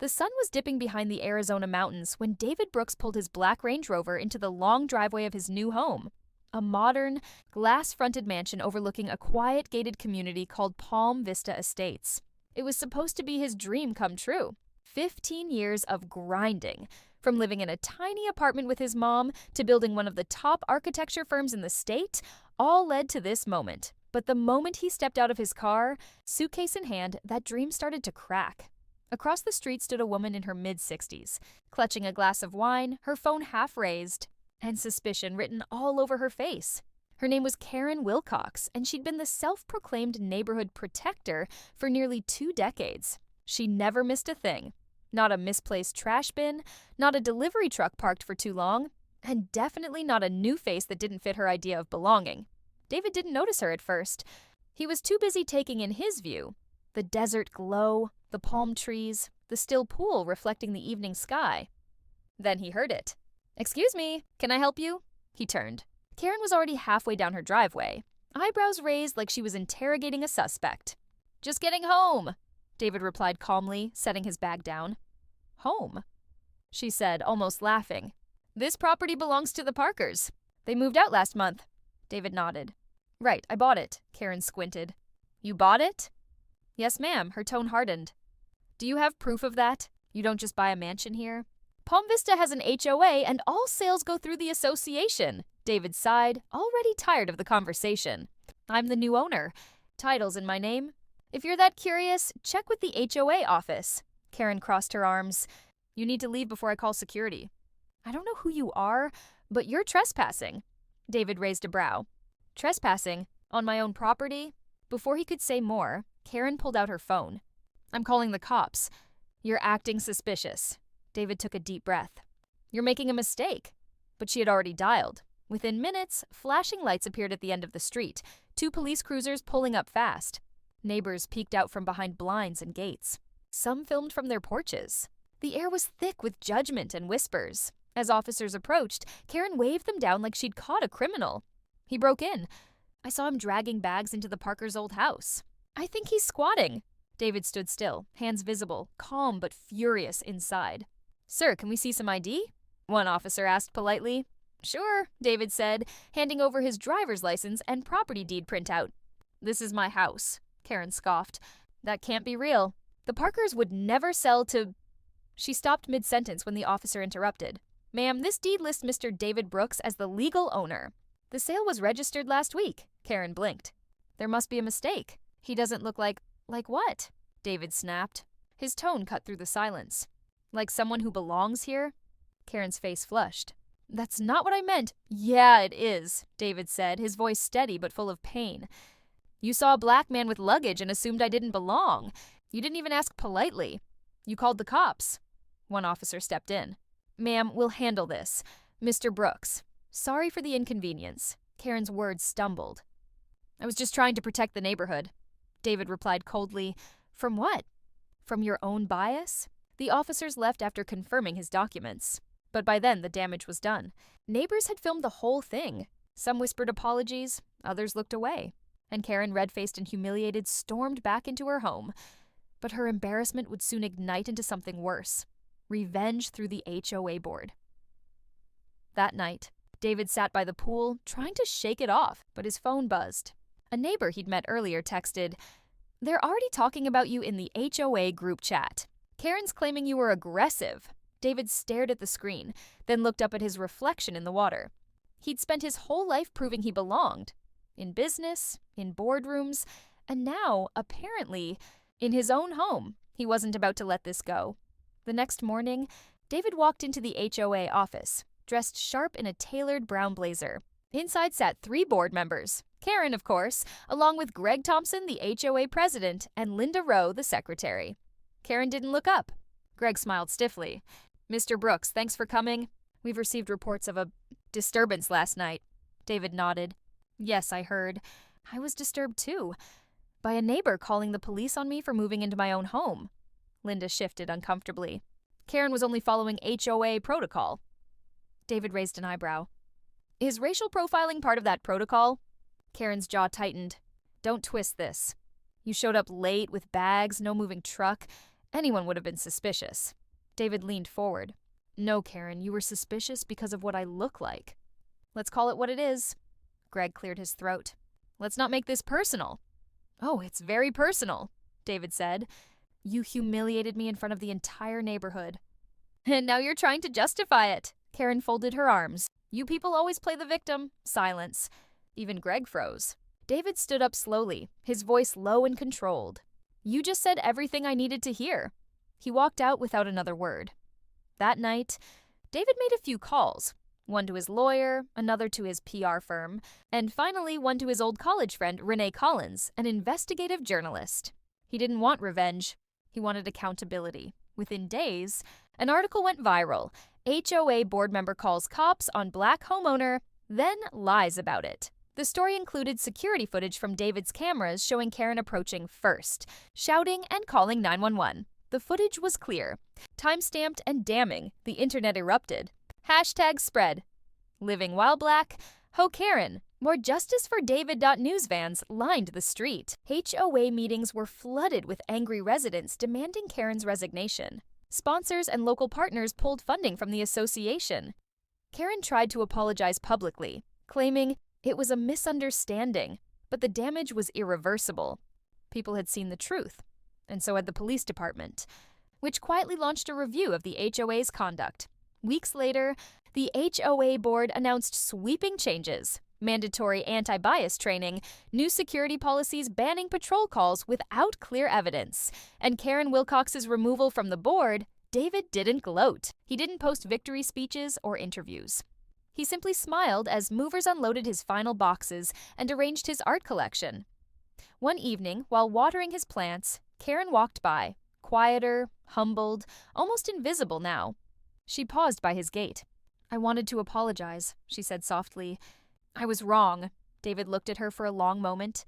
The sun was dipping behind the Arizona mountains when David Brooks pulled his black Range Rover into the long driveway of his new home, a modern, glass-fronted mansion overlooking a quiet, gated community called Palm Vista Estates. It was supposed to be his dream come true. 15 years of grinding, from living in a tiny apartment with his mom to building one of the top architecture firms in the state, all led to this moment. But the moment he stepped out of his car, suitcase in hand, that dream started to crack. Across the street stood a woman in her mid-60s, clutching a glass of wine, her phone half raised, and suspicion written all over her face. Her name was Karen Wilcox, and she'd been the self-proclaimed neighborhood protector for nearly 2 decades. She never missed a thing. Not a misplaced trash bin, not a delivery truck parked for too long, and definitely not a new face that didn't fit her idea of belonging. David didn't notice her at first. He was too busy taking in his view. The desert glow, the palm trees, the still pool reflecting the evening sky. Then he heard it. "Excuse me, can I help you?" He turned. Karen was already halfway down her driveway, eyebrows raised like she was interrogating a suspect. "Just getting home," David replied calmly, setting his bag down. "Home?" she said, almost laughing. "This property belongs to the Parkers. They moved out last month." David nodded. "Right, I bought it." Karen squinted. "You bought it?" "Yes, ma'am," her tone hardened. "Do you have proof of that? You don't just buy a mansion here?" "Palm Vista has an HOA and all sales go through the association." David sighed, already tired of the conversation. "I'm the new owner. Title's in my name. If you're that curious, check with the HOA office." Karen crossed her arms. "You need to leave before I call security." "I don't know who you are, but you're trespassing." David raised a brow. "Trespassing? On my own property?" Before he could say more, Karen pulled out her phone. "I'm calling the cops. You're acting suspicious." David took a deep breath. "You're making a mistake." But she had already dialed. Within minutes, flashing lights appeared at the end of the street, 2 police cruisers pulling up fast. Neighbors peeked out from behind blinds and gates. Some filmed from their porches. The air was thick with judgment and whispers. As officers approached, Karen waved them down like she'd caught a criminal. "He broke in. I saw him dragging bags into the Parkers' old house. I think he's squatting." David stood still, hands visible, calm but furious inside. "Sir, can we see some ID?" one officer asked politely. "Sure," David said, handing over his driver's license and property deed printout. "This is my house," Karen scoffed. "That can't be real. The Parkers would never sell to—" She stopped mid-sentence when the officer interrupted. "Ma'am, this deed lists Mr. David Brooks as the legal owner. The sale was registered last week." Karen blinked. "There must be a mistake. He doesn't look like—" "Like what?" David snapped. His tone cut through the silence. "Like someone who belongs here?" Karen's face flushed. "That's not what I meant." "Yeah, it is," David said, his voice steady but full of pain. "You saw a black man with luggage and assumed I didn't belong. You didn't even ask politely. You called the cops." One officer stepped in. "Ma'am, we'll handle this. Mr. Brooks. Sorry for the inconvenience." Karen's words stumbled. "I was just trying to protect the neighborhood." David replied coldly. "From what? From your own bias?" The officers left after confirming his documents. But by then, the damage was done. Neighbors had filmed the whole thing. Some whispered apologies, others looked away. And Karen, red-faced and humiliated, stormed back into her home. But her embarrassment would soon ignite into something worse. Revenge through the HOA board. That night, David sat by the pool, trying to shake it off, but his phone buzzed. A neighbor he'd met earlier texted, "They're already talking about you in the HOA group chat. Karen's claiming you were aggressive." David stared at the screen, then looked up at his reflection in the water. He'd spent his whole life proving he belonged. In business, in boardrooms, and now, apparently, in his own home. He wasn't about to let this go. The next morning, David walked into the HOA office, dressed sharp in a tailored brown blazer. Inside sat 3 board members. Karen, of course, along with Greg Thompson, the HOA president, and Linda Rowe, the secretary. Karen didn't look up. Greg smiled stiffly. "Mr. Brooks, thanks for coming. We've received reports of a disturbance last night." David nodded. "Yes, I heard. I was disturbed too. By a neighbor calling the police on me for moving into my own home." Linda shifted uncomfortably. Karen was only following HOA protocol. David raised an eyebrow. "Is racial profiling part of that protocol?" Karen's jaw tightened. "Don't twist this. You showed up late with bags, no moving truck, Anyone would have been suspicious. David leaned forward. No, Karen, you were suspicious because of what I look like. Let's call it what it is. Greg cleared his throat. Let's not make this personal. Oh, it's very personal, David said. You humiliated me in front of the entire neighborhood. And now you're trying to justify it. Karen folded her arms. You people always play the victim. Silence. Even Greg froze. David stood up slowly, his voice low and controlled. You just said everything I needed to hear. He walked out without another word. That night, David made a few calls. One to his lawyer, another to his PR firm, and finally one to his old college friend Renee Collins, an investigative journalist. He didn't want revenge. He wanted accountability. Within days, an article went viral. HOA board member calls cops on black homeowner, then lies about it. The story included security footage from David's cameras showing Karen approaching first, shouting and calling 911. The footage was clear, time-stamped and damning. The internet erupted. #spread. Living while black, Ho Karen. More justice for David. News vans lined the street. HOA meetings were flooded with angry residents demanding Karen's resignation. Sponsors and local partners pulled funding from the association. Karen tried to apologize publicly, claiming it was a misunderstanding, but the damage was irreversible. People had seen the truth, and so had the police department, which quietly launched a review of the HOA's conduct. Weeks later, the HOA board announced sweeping changes: mandatory anti-bias training, new security policies banning patrol calls without clear evidence, and Karen Wilcox's removal from the board. David didn't gloat. He didn't post victory speeches or interviews. He simply smiled as movers unloaded his final boxes and arranged his art collection. One evening, while watering his plants, Karen walked by, quieter, humbled, almost invisible now. She paused by his gate. I wanted to apologize, she said softly. I was wrong. David looked at her for a long moment.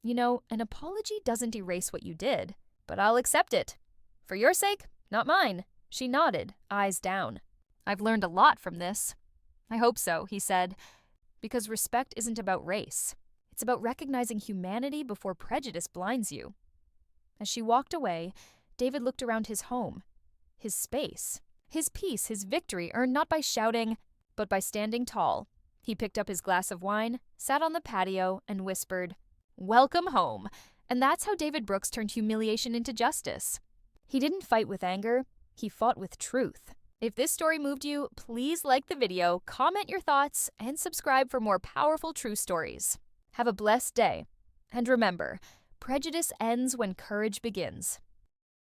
You know, an apology doesn't erase what you did, but I'll accept it. For your sake, not mine. She nodded, eyes down. I've learned a lot from this. I hope so, he said, because respect isn't about race. It's about recognizing humanity before prejudice blinds you. As she walked away, David looked around his home, his space, his peace, his victory earned not by shouting, but by standing tall. He picked up his glass of wine, sat on the patio, and whispered, "Welcome home." And that's how David Brooks turned humiliation into justice. He didn't fight with anger, he fought with truth. If this story moved you, please like the video, comment your thoughts, and subscribe for more powerful true stories. Have a blessed day. And remember, prejudice ends when courage begins.